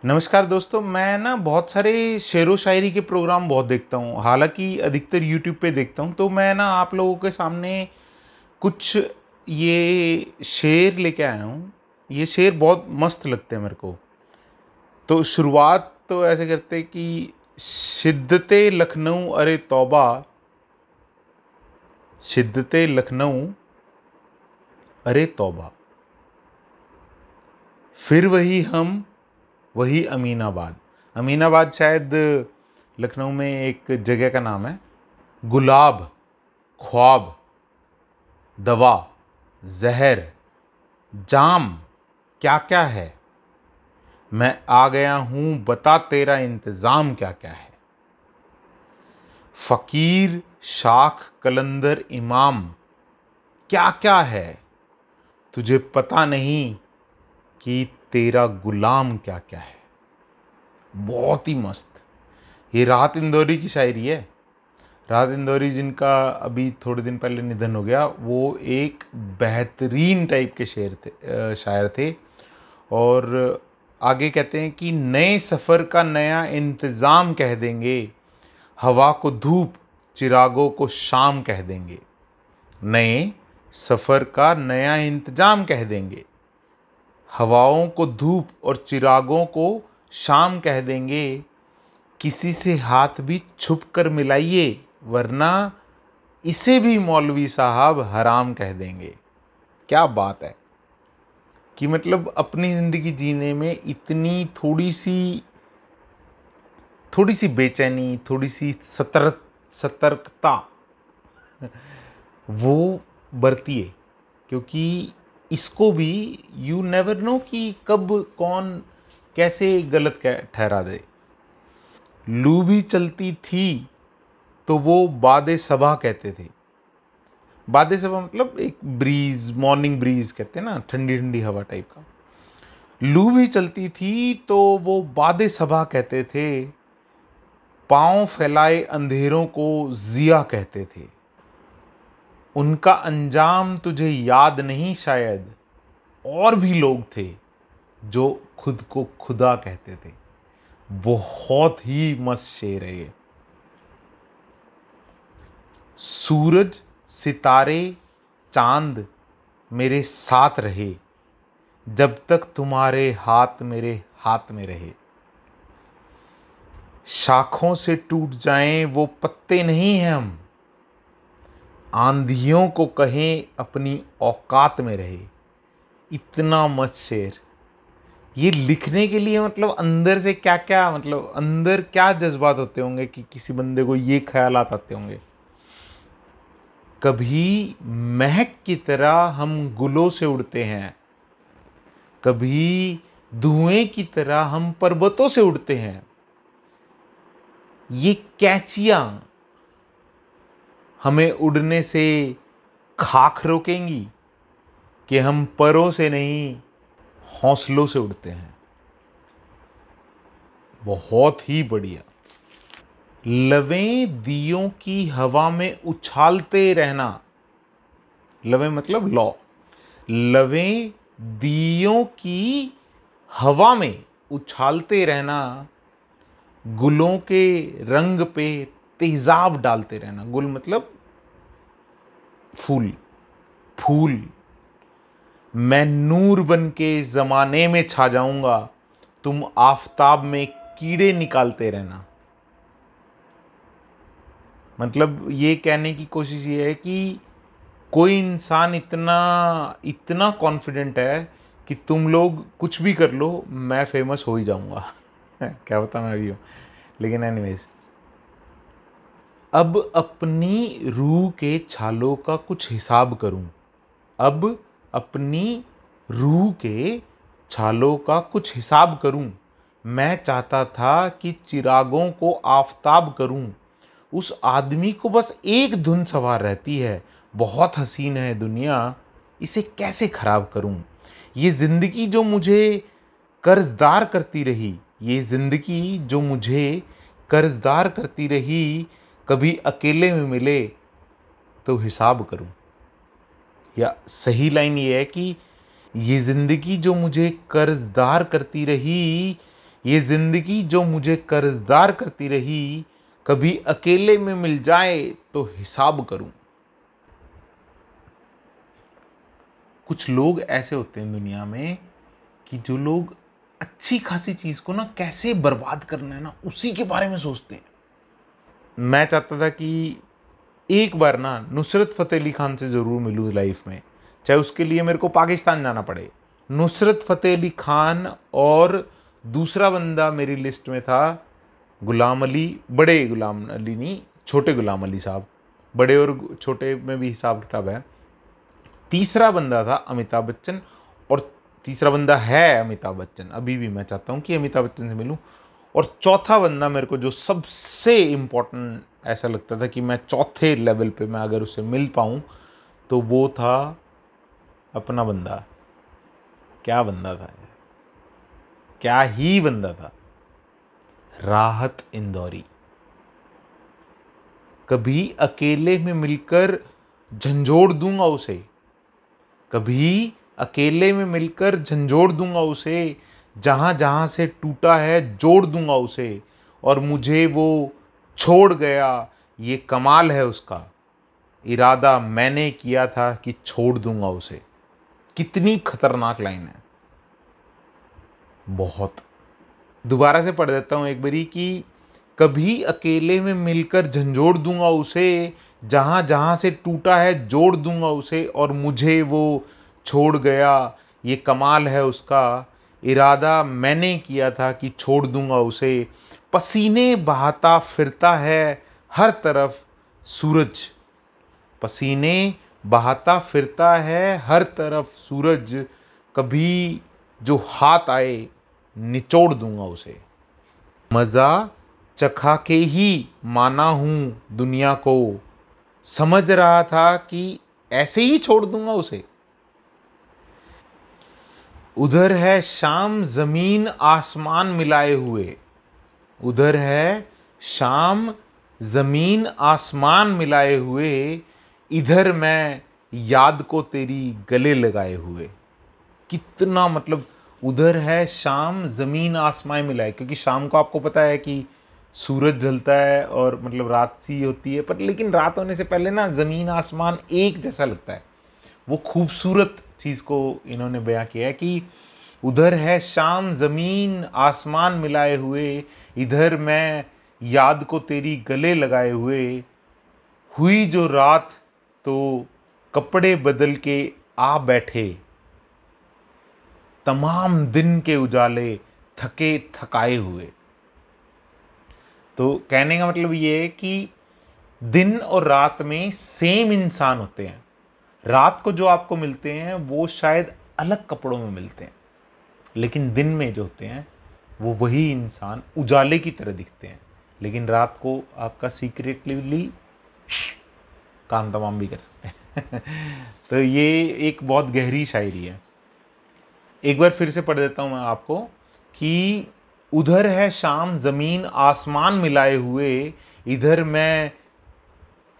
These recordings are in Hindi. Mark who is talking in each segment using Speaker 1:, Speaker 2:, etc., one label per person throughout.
Speaker 1: नमस्कार दोस्तों, मैं ना बहुत सारे शेरो शायरी के प्रोग्राम बहुत देखता हूँ। हालाँकि अधिकतर यूट्यूब पे देखता हूँ, तो मैं ना आप लोगों के सामने कुछ ये शेर लेके आया हूँ। ये शेर बहुत मस्त लगते हैं मेरे को। तो शुरुआत तो ऐसे करते हैं कि शिद्दते लखनऊ अरे तौबा, शिद्दते लखनऊ अरे तौबा, फिर वही हम वही अमीनाबाद। अमीनाबाद शायद लखनऊ में एक जगह का नाम है। गुलाब, ख्वाब, दवा, जहर, जाम, क्या क्या है। मैं आ गया हूं, बता तेरा इंतजाम क्या क्या है। फकीर, शाख, कलंदर, इमाम, क्या क्या है। तुझे पता नहीं कि तेरा गुलाम क्या क्या है। बहुत ही मस्त। ये राहत इंदौरी की शायरी है। राहत इंदौरी, जिनका अभी थोड़े दिन पहले निधन हो गया, वो एक बेहतरीन टाइप के शायर थे। और आगे कहते हैं कि नए सफ़र का नया इंतज़ाम कह देंगे, हवा को धूप, चिरागों को शाम कह देंगे। नए सफ़र का नया इंतज़ाम कह देंगे, हवाओं को धूप और चिरागों को शाम कह देंगे। किसी से हाथ भी छुप कर मिलाइए, वरना इसे भी मौलवी साहब हराम कह देंगे। क्या बात है कि मतलब अपनी ज़िंदगी जीने में इतनी थोड़ी सी बेचैनी, थोड़ी सी सतर्कता वो बरतिए, क्योंकि इसको भी यू नेवर नो कि कब कौन कैसे गलत ठहरा दे। लू भी चलती थी तो वो बादे सबा कहते थे। बादे सबा मतलब एक ब्रीज, मॉर्निंग ब्रीज कहते हैं ना, ठंडी ठंडी हवा टाइप का। लू भी चलती थी तो वो बादे सबा कहते थे। पांव फैलाए अंधेरों को जिया कहते थे। उनका अंजाम तुझे याद नहीं शायद, और भी लोग थे जो खुद को खुदा कहते थे। बहुत ही मस्त शेर है ये। सूरज, सितारे, चांद मेरे साथ रहे, जब तक तुम्हारे हाथ मेरे हाथ में रहे। शाखों से टूट जाएं वो पत्ते नहीं हैं हम, आंधियों को कहें अपनी औकात में रहे। इतना मस्त शेर। ये लिखने के लिए मतलब अंदर से क्या क्या, मतलब अंदर क्या जज्बात होते होंगे कि किसी बंदे को ये ख्यालात आते होंगे। कभी महक की तरह हम गुलों से उड़ते हैं, कभी धुएं की तरह हम पर्वतों से उड़ते हैं। ये कैचियां हमें उड़ने से खाक रोकेंगी कि हम परों से नहीं, हौसलों से उड़ते हैं। बहुत ही बढ़िया। लवें दियों की हवा में उछालते रहना। लवें मतलब लौ। लवें दियों की हवा में उछालते रहना, गुलों के रंग पे तेजाब डालते रहना। गुल मतलब फूल, फूल। मैं नूर बन के ज़माने में छा जाऊंगा, तुम आफताब में कीड़े निकालते रहना। मतलब ये कहने की कोशिश ये है कि कोई इंसान इतना इतना कॉन्फिडेंट है कि तुम लोग कुछ भी कर लो, मैं फेमस हो ही जाऊंगा। क्या बता मैं भी हूँ, लेकिन एनीवेज। अब अपनी रूह के छालों का कुछ हिसाब करूं। अब अपनी रूह के छालों का कुछ हिसाब करूं। मैं चाहता था कि चिरागों को आफताब करूं। उस आदमी को बस एक धुन सवार रहती है, बहुत हसीन है दुनिया, इसे कैसे खराब करूं। ये ज़िंदगी जो मुझे कर्जदार करती रही, ये ज़िंदगी जो मुझे कर्जदार करती रही, कभी अकेले में मिले तो हिसाब करूं। या सही लाइन ये है कि ये ज़िंदगी जो मुझे कर्जदार करती रही, ये जिंदगी जो मुझे कर्जदार करती रही, कभी अकेले में मिल जाए तो हिसाब करूं। कुछ लोग ऐसे होते हैं दुनिया में कि जो लोग अच्छी खासी चीज को ना कैसे बर्बाद करना है ना, उसी के बारे में सोचते हैं। मैं चाहता था कि एक बार ना नुसरत फ़तेह अली खान से ज़रूर मिलूँ लाइफ में, चाहे उसके लिए मेरे को पाकिस्तान जाना पड़े। नुसरत फ़तेह अली खान और दूसरा बंदा मेरी लिस्ट में था गुलाम अली, बड़े गुलाम अली नहीं, छोटे गुलाम अली साहब, बड़े और छोटे में भी हिसाब किताब है। तीसरा बंदा था अमिताभ बच्चन, और तीसरा बंदा है अमिताभ बच्चन। अभी भी मैं चाहता हूँ कि अमिताभ बच्चन से मिलूँ। और चौथा बंदा मेरे को जो सबसे इम्पोर्टेंट ऐसा लगता था कि मैं चौथे लेवल पे मैं अगर उससे मिल पाऊँ, तो वो था अपना बंदा। क्या बंदा था, क्या ही बंदा था, राहत इंदौरी। कभी अकेले में मिलकर झंझोड़ दूंगा उसे, कभी अकेले में मिलकर झंझोड़ दूंगा उसे, जहां जहां से टूटा है जोड़ दूंगा उसे, और मुझे वो छोड़ गया ये कमाल है उसका, इरादा मैंने किया था कि छोड़ दूंगा उसे। कितनी खतरनाक लाइन है, बहुत। दोबारा से पढ़ देता हूं एक बारी कि कभी अकेले में मिलकर झंझोड़ दूंगा उसे, जहां जहां से टूटा है जोड़ दूंगा उसे, और मुझे वो छोड़ गया ये कमाल है उसका, इरादा मैंने किया था कि छोड़ दूंगा उसे। पसीने बहाता फिरता है हर तरफ सूरज, पसीने बहाता फिरता है हर तरफ सूरज, कभी जो हाथ आए निचोड़ दूंगा उसे। मज़ा चखा के ही माना हूँ दुनिया को, समझ रहा था कि ऐसे ही छोड़ दूंगा उसे। उधर है शाम जमीन आसमान मिलाए हुए, उधर है शाम जमीन आसमान मिलाए हुए, इधर मैं याद को तेरी गले लगाए हुए। कितना मतलब, उधर है शाम जमीन आसमान मिलाए, क्योंकि शाम को आपको पता है कि सूरज ढलता है और मतलब रात सी होती है, पर लेकिन रात होने से पहले ना ज़मीन आसमान एक जैसा लगता है। वो खूबसूरत चीज़ को इन्होंने बयां किया है कि उधर है शाम ज़मीन आसमान मिलाए हुए, इधर मैं याद को तेरी गले लगाए हुए, हुई जो रात तो कपड़े बदल के आ बैठे, तमाम दिन के उजाले थके थकाए हुए। तो कहने का मतलब ये है कि दिन और रात में सेम इंसान होते हैं। रात को जो आपको मिलते हैं वो शायद अलग कपड़ों में मिलते हैं, लेकिन दिन में जो होते हैं वो वही इंसान उजाले की तरह दिखते हैं, लेकिन रात को आपका सीक्रेटली काम तमाम भी कर सकते हैं। तो ये एक बहुत गहरी शायरी है। एक बार फिर से पढ़ देता हूँ मैं आपको कि उधर है शाम ज़मीन आसमान मिलाए हुए, इधर मैं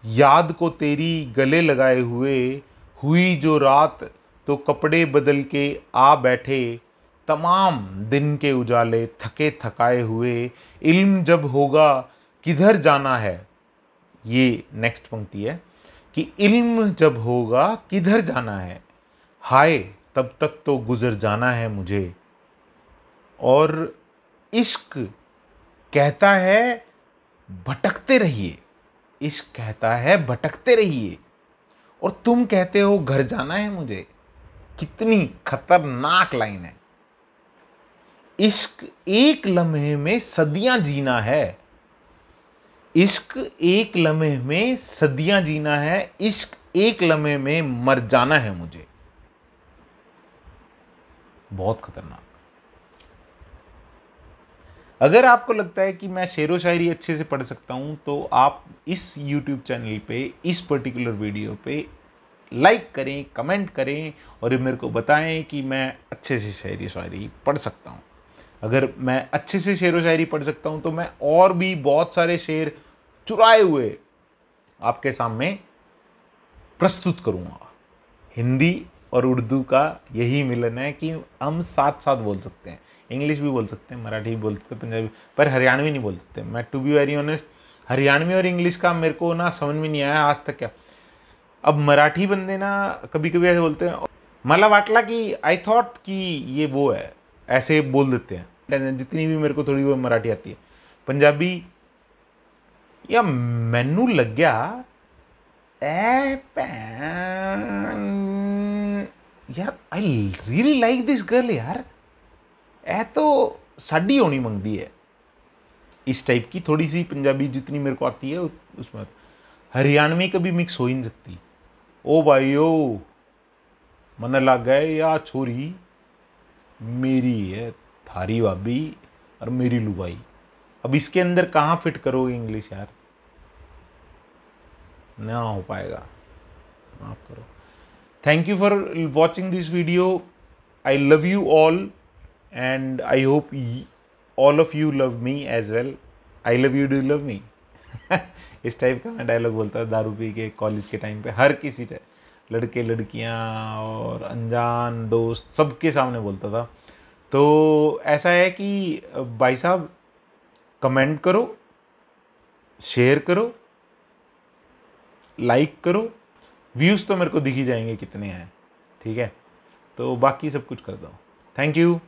Speaker 1: याद को तेरी गले लगाए हुए, हुई जो रात तो कपड़े बदल के आ बैठे, तमाम दिन के उजाले थके थकाए हुए, इल्म जब होगा किधर जाना है। ये नेक्स्ट पंक्ति है कि इल्म जब होगा किधर जाना है, हाय तब तक तो गुजर जाना है मुझे। और इश्क कहता है भटकते रहिए, इश्क कहता है भटकते रहिए, और तुम कहते हो घर जाना है मुझे। कितनी खतरनाक लाइन है। इश्क एक लम्हे में सदियां जीना है, इश्क एक लम्हे में सदियां जीना है, इश्क एक लम्हे में मर जाना है मुझे। बहुत खतरनाक। अगर आपको लगता है कि मैं शेरो शायरी अच्छे से पढ़ सकता हूं, तो आप इस YouTube चैनल पे इस पर्टिकुलर वीडियो पे लाइक करें, कमेंट करें, और मेरे को बताएं कि मैं अच्छे से शेरो शायरी पढ़ सकता हूं। अगर मैं अच्छे से शेरो शायरी पढ़ सकता हूं, तो मैं और भी बहुत सारे शेर चुराए हुए आपके सामने प्रस्तुत करूंगा। हिंदी और उर्दू का यही मिलन है कि हम साथ साथ बोल सकते हैं। इंग्लिश भी बोल सकते हैं, मराठी भी बोल सकते हैं, पंजाबी, पर हरियाणवी नहीं बोल सकते। मैं to be very honest Haryanvi और इंग्लिश का मेरे को ना समझ में नहीं आया आज तक। क्या अब मराठी बंदे ना कभी कभी ऐसे बोलते हैं, मला वाटला कि आई थॉट कि ये वो है, ऐसे बोल देते हैं। जितनी भी मेरे को थोड़ी वो मराठी आती है, पंजाबी या मैनू लग गया ए यार I really like this girl यार, ए तो साडी होनी मंगती है। इस टाइप की थोड़ी सी पंजाबी जितनी मेरे को आती है उसमें। हरियाणवी कभी मिक्स हो ही नहीं सकती। ओ भाई ओ मन लग गए या छोरी मेरी है, थारी भाभी और मेरी लुगाई। अब इसके अंदर कहाँ फिट करोगे इंग्लिश यार, ना हो पाएगा, माफ करो। Thank you for watching this video. I love you all and I hope all of you love me as well. I love you, do you love me? इस टाइप का मैं डायलॉग बोलता था दारू पी के कॉलेज के टाइम पे, हर किसी से, लड़के लड़कियां और अनजान दोस्त सबके सामने बोलता था। तो ऐसा है कि भाई साहब कमेंट करो, शेयर करो, लाइक करो, व्यूज़ तो मेरे को दिख ही जाएंगे कितने हैं, ठीक है। तो बाकी सब कुछ कर दो। Thank you.